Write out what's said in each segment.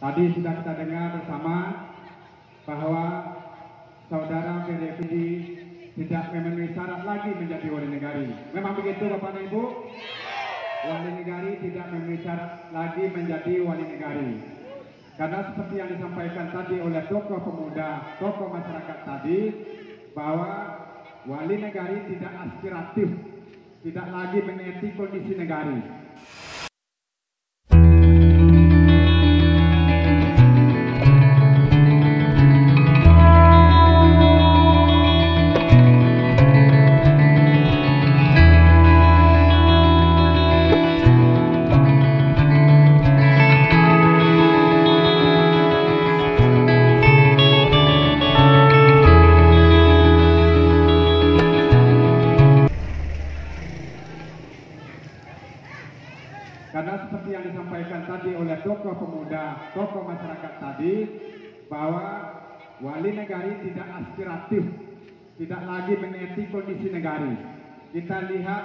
Tadi sudah kita dengar bersama bahwa saudara Firepedi tidak memenuhi syarat lagi menjadi wali negari. Memang begitu Bapak dan Ibu? Wali negari tidak memenuhi syarat lagi menjadi wali negari. Karena seperti yang disampaikan tadi oleh tokoh pemuda, tokoh masyarakat tadi, bahwa wali negari tidak aspiratif, tidak lagi mengerti kondisi negari. Karena seperti yang disampaikan tadi oleh tokoh pemuda, tokoh masyarakat tadi, bahwa wali negari tidak aspiratif, tidak lagi mengerti kondisi negari. Kita lihat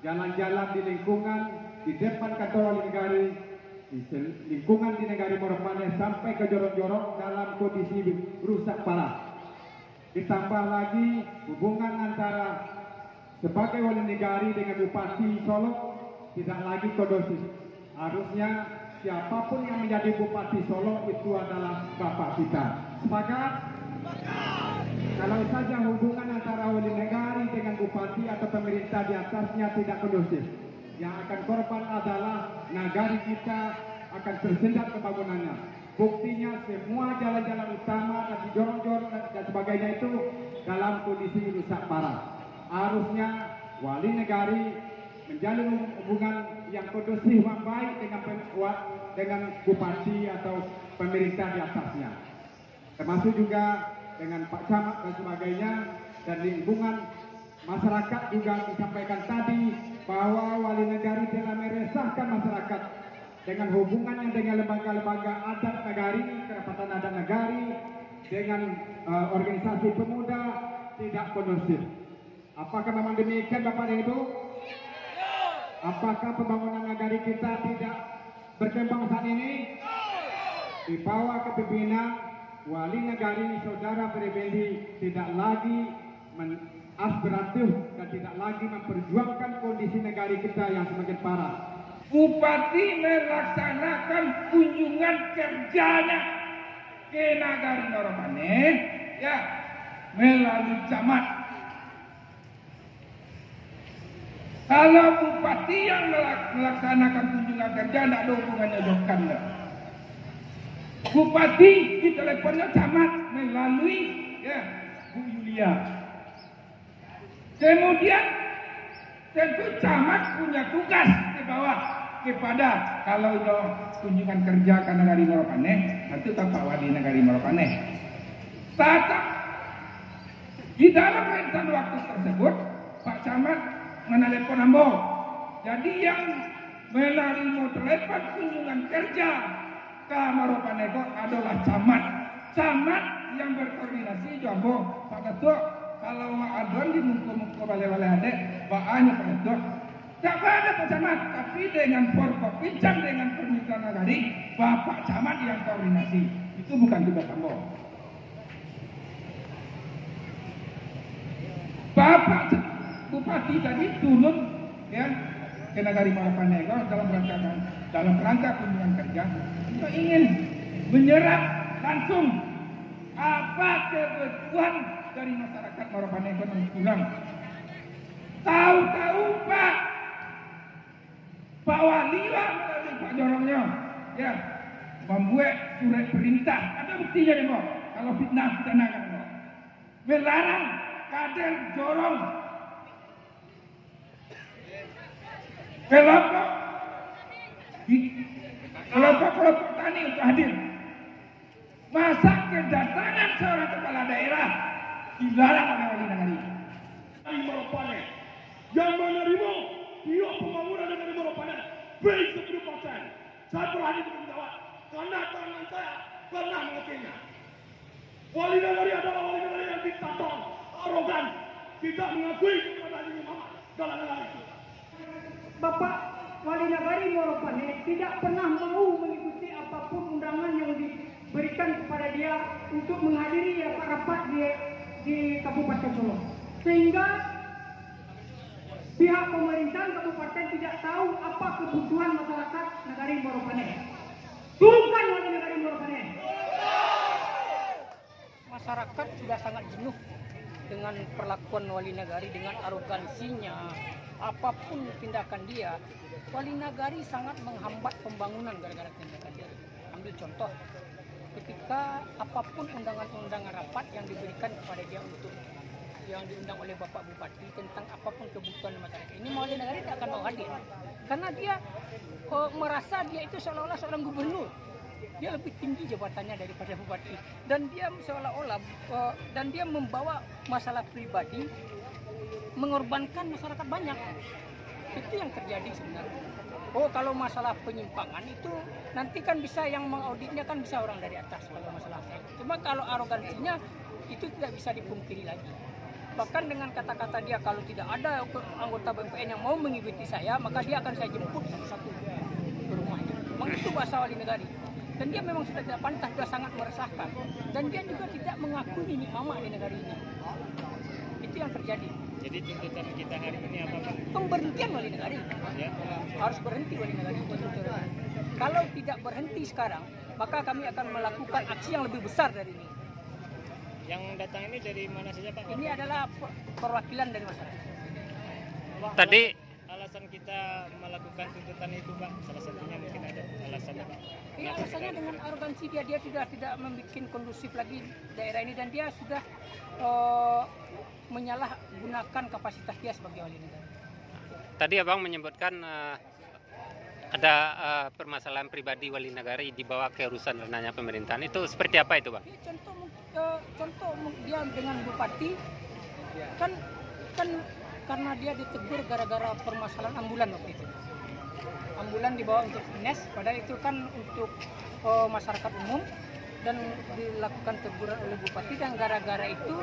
jalan-jalan di lingkungan, di depan kantor wali negari, di lingkungan di negari Moropane sampai ke jorong-jorong dalam kondisi rusak parah. Ditambah lagi hubungan antara sebagai wali negari dengan Bupati Solo tidak lagi kondusif. Harusnya siapapun yang menjadi Bupati Solo itu adalah Bapak kita. Sepakat? Kalau saja hubungan antara wali negari dengan Bupati atau pemerintah di atasnya tidak kondusif, yang akan korban adalah negari kita akan tersendat pembangunannya. Buktinya semua jalan-jalan utama dan di jorong-jorong dan sebagainya itu dalam kondisi rusak parah. Harusnya wali negari menjalin hubungan yang kondusif yang baik dengan bupati atau pemerintah di atasnya, termasuk juga dengan Pak Camat dan sebagainya, dan lingkungan masyarakat juga disampaikan tadi bahwa wali negari telah meresahkan masyarakat dengan hubungannya dengan lembaga-lembaga adat negari, kerapatan adat negari, dengan organisasi pemuda tidak kondusif. Apakah memang demikian Bapak dan Ibu? Apakah pembangunan negari kita tidak berkembang saat ini? Di bawah kepemimpinan wali negari Saudara Firepedi tidak lagi aspiratif dan tidak lagi memperjuangkan kondisi negari kita yang semakin parah. Bupati melaksanakan kunjungan kerjanya ke Nagari Moropane, ya, melalui camat. Kalau bupati yang melaksanakan kunjungan kerja tidak ada hubungannya dengan bupati di teleponnya camat melalui Bu Yulia. Kemudian tentu camat punya tugas di bawah kepada kalau itu kunjungan kerja ke Nagari Moropane, nanti Pak Wali Nagari Moropane. Tetap di dalam rentan waktu tersebut Pak Camat menelepon ambo. Jadi yang menerima telepon kunjungan kerja ke Moropane adalah camat. Camat yang berkoordinasi jambo Pak Ketua. Kalau adon di muka-muka bale-bale adek, bahannya Pak Ketua. Tak ada Pak Camat, tapi dengan pokok pinjam dengan permintaan negari, Bapak Camat yang koordinasi. Itu bukan tugas ambo. Bapak Bupati tadi turun ya ke Nagari Moropane dalam rangka kunjungan kerja, kita ingin menyerap langsung apa kebutuhan dari masyarakat Moropane yang kurang. Tahu-tahu Pak Wali lah melalui Pak Jorongnya ya membuat surat perintah. Ada buktinya nih Pak. Kalau fitnah kita nakan Pak. Melarang kader Jorong kelompok tani untuk hadir. Masa kedatangan seorang kepala daerah dilarang oleh wali negari. Di Moropane yang menerima biaya pembangunan negeri Moropane baik 10%. Saya berani bertanggung jawab karena tangan saya pernah mengecilnya. Wali negari adalah wali negari yang diktator, arogan, tidak mengakui kepada Haji Muhammad dalam negara itu. Bapak Wali Nagari Moropane tidak pernah mau mengikuti apapun undangan yang diberikan kepada dia untuk menghadiri rapat-rapat di Kabupaten Solo. Sehingga pihak pemerintahan kabupaten tidak tahu apa kebutuhan masyarakat Nagari Moropaneh. Bukan wali Nagari Moropaneh. Masyarakat sudah sangat jenuh dengan perlakuan wali nagari, dengan arogansinya. Apapun tindakan dia, wali nagari sangat menghambat pembangunan gara-gara tindakan dia. Ambil contoh, ketika apapun undangan-undangan rapat yang diberikan kepada dia untuk yang diundang oleh Bapak Bupati tentang apapun kebutuhan masyarakat ini, wali nagari tidak akan mau hadir karena dia merasa dia itu seolah-olah seorang gubernur. Dia lebih tinggi jabatannya daripada bupati, dan dia seolah-olah dan dia membawa masalah pribadi, mengorbankan masyarakat banyak. Itu yang terjadi sebenarnya. Kalau masalah penyimpangan itu nanti kan bisa yang mengauditnya kan bisa orang dari atas kalau masalah. Cuma kalau arogansinya itu tidak bisa dipungkiri lagi. Bahkan dengan kata-kata dia, kalau tidak ada anggota BPN yang mau mengikuti saya, maka dia akan saya jemput satu-satu ke rumahnya. Memang itu bahasa wali nagari. Dan dia memang sudah tidak pantas, sudah sangat meresahkan. Dan dia juga tidak mengakui ini mama di negara ini. Itu yang terjadi. Jadi tuntutan kita hari ini apa Pak? Pemberhentian wali nagari. Ya. Harus berhenti wali nagari. Kalau tidak berhenti sekarang, maka kami akan melakukan aksi yang lebih besar dari ini. Yang datang ini dari mana saja Pak? Ini adalah perwakilan dari masyarakat. Tadi alasan kita melakukan tuntutan itu Pak, salah satunya mungkin ada alasannya Pak. Ini alasannya dengan arogansi dia sudah tidak membuat kondusif lagi daerah ini, dan dia sudah menyalahgunakan kapasitas dia sebagai wali negara. Tadi Abang menyebutkan ada permasalahan pribadi wali nagari di bawah keurusan ranahnya pemerintahan. Itu seperti apa itu Bang? Contoh dia dengan bupati kan karena dia ditegur gara-gara permasalahan ambulan waktu itu. Ambulan dibawa untuk dinas, padahal itu kan untuk masyarakat umum, dan dilakukan teguran oleh bupati, dan gara-gara itu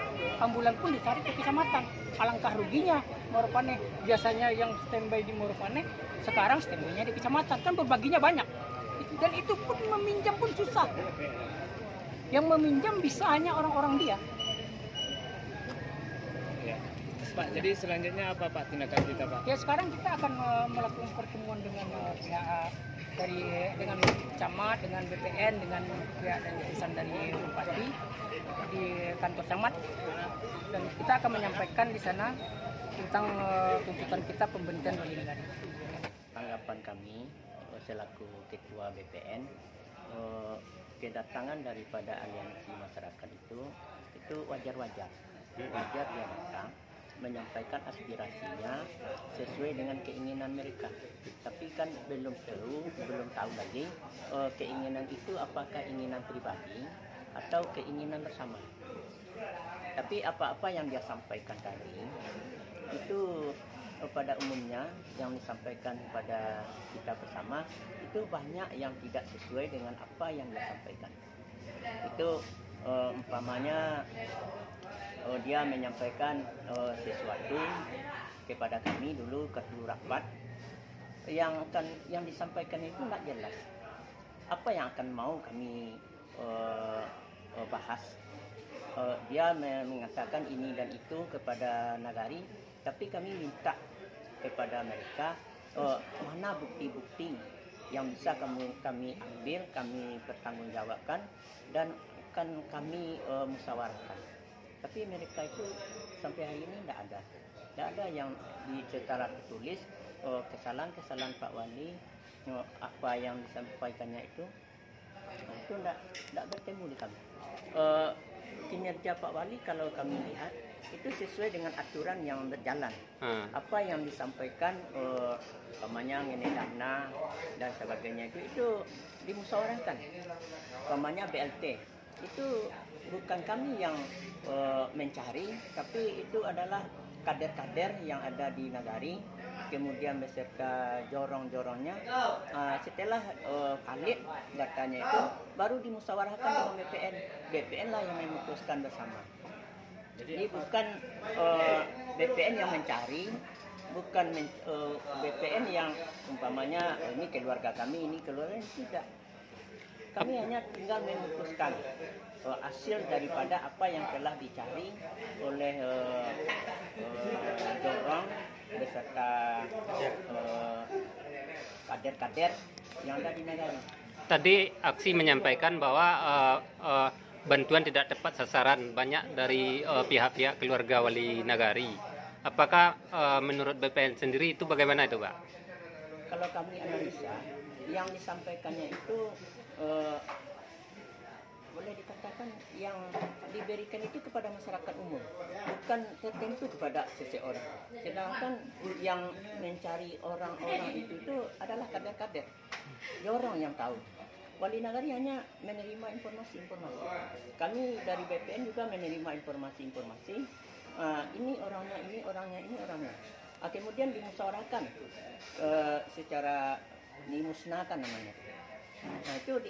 ambulan pun ditarik ke kecamatan. Alangkah ruginya Moropaneh, biasanya yang standby di Moropaneh sekarang standby-nya di kecamatan, kan berbaginya banyak. Dan itu pun meminjam pun susah. Yang meminjam bisa hanya orang-orang dia. Ya. Pak, jadi selanjutnya apa Pak tindakan kita Pak? Ya sekarang kita akan melakukan pertemuan dengan pihak dengan camat, dengan BPN, dengan pihak dan utusan dari bupati di kantor camat, dan kita akan menyampaikan di sana tentang tuntutan kita pemberhentian wali negara. Tanggapan kami selaku ketua BPN, kedatangan daripada aliansi masyarakat itu wajar-wajar dia datang menyampaikan aspirasinya sesuai dengan keinginan mereka. Tapi kan belum tahu lagi keinginan itu apakah keinginan pribadi atau keinginan bersama. Tapi apa-apa yang dia sampaikan tadi itu pada umumnya yang disampaikan pada kita bersama itu banyak yang tidak sesuai dengan apa yang dia sampaikan. Itu umpamanya dia menyampaikan sesuatu kepada kami dulu ketua rapat yang disampaikan itu tidak jelas. Apa yang akan mau kami bahas? Dia mengatakan ini dan itu kepada nagari, tapi kami minta kepada mereka mana bukti-bukti yang bisa kami ambil, kami pertanggungjawabkan, dan akan kami musyawarahkan. Tapi mereka itu sampai hari ini tidak ada yang secara tertulis kesalahan Pak Wali, apa yang disampaikannya itu tidak bertemu di kami. Kinerja Pak Wali kalau kami lihat itu sesuai dengan aturan yang berjalan. Apa yang disampaikan umpamanya mengenai dana dan sebagainya itu dimusyawarahkan. Umpamanya BLT itu bukan kami yang mencari, tapi itu adalah kader-kader yang ada di nagari, kemudian beserta jorong-jorongnya. Setelah valid datanya itu baru dimusyawarahkan dengan BPN. BPN lah yang memutuskan bersama. Jadi bukan BPN yang mencari, bukan BPN yang umpamanya ini keluarga kami, ini keluarga, tidak. Kami hanya tinggal memutuskan hasil daripada apa yang telah dicari oleh Dorong beserta kader-kader yang ada di negara. Tadi aksi menyampaikan bahwa bantuan tidak tepat sasaran banyak dari pihak-pihak keluarga wali nagari. Apakah menurut BPN sendiri itu bagaimana itu, Pak? Kalau kami analisa, yang disampaikannya itu boleh dikatakan yang diberikan itu kepada masyarakat umum, bukan tertentu kepada seseorang. Sedangkan yang mencari orang-orang itu adalah kader-kader, Dorong yang tahu. Wali nagari hanya menerima informasi-informasi. Kami dari BPN juga menerima informasi-informasi. Ini orangnya, ini orangnya, ini orangnya. Kemudian dimusyawarahkan secara dimusnahkan namanya. Nah itu di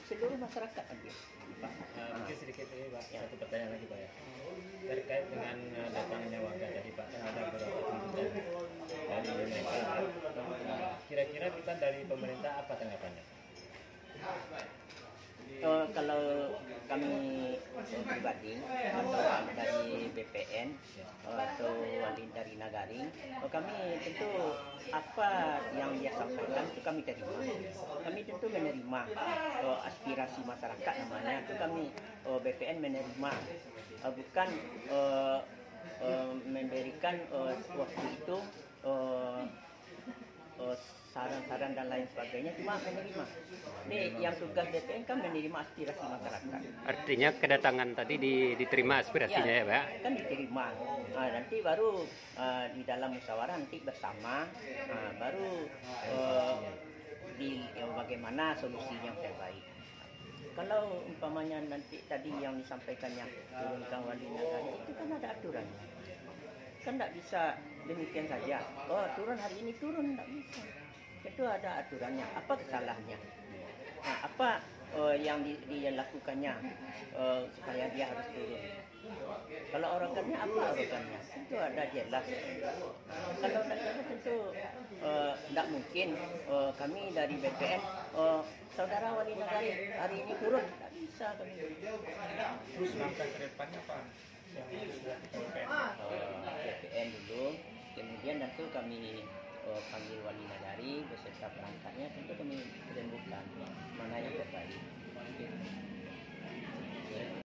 seluruh masyarakat aja. Mungkin sedikit ini Pak, satu pertanyaan lagi Pak ya. Terkait dengan datangnya warga tadi Pak, kan ada beberapa tuntutan dari mereka. Kira-kira kita dari pemerintah apa tanggapannya? Kalau kami pribadi atau dari BPN atau wali dari nagari, kami tentu apa yang dia sampaikan itu kami terima. Kami tentu menerima aspirasi masyarakat namanya itu kami BPN menerima, bukan memberikan waktu itu saran-saran dan lain sebagainya, cuma menerima. Ini yang tugas BPN kan menerima aspirasi masyarakat. Artinya kedatangan tadi diterima aspirasinya ya, Pak? Kan diterima. Nanti baru di dalam musyawarah nanti bersama, baru bagaimana solusi yang terbaik. Kalau umpamanya nanti tadi yang disampaikan yang turunkan wali nagari itu kan ada aturannya. Kan tidak bisa demikian saja. Oh turun hari ini turun, tidak bisa. Itu ada aturannya. Apa kesalahannya? Nah, apa yang dia lakukannya supaya dia harus turun? Kalau orokannya apa orokannya? Itu ada jelas. Kalau tidak jelas tentu tidak mungkin kami dari BPN saudara wali nagari hari ini turun, tidak bisa kami. Terus langkah ke depannya Pak? BPN dulu, kemudian tentu kami panggil wali nagari beserta perangkatnya, tentu kami rembukan mana yang terbaik.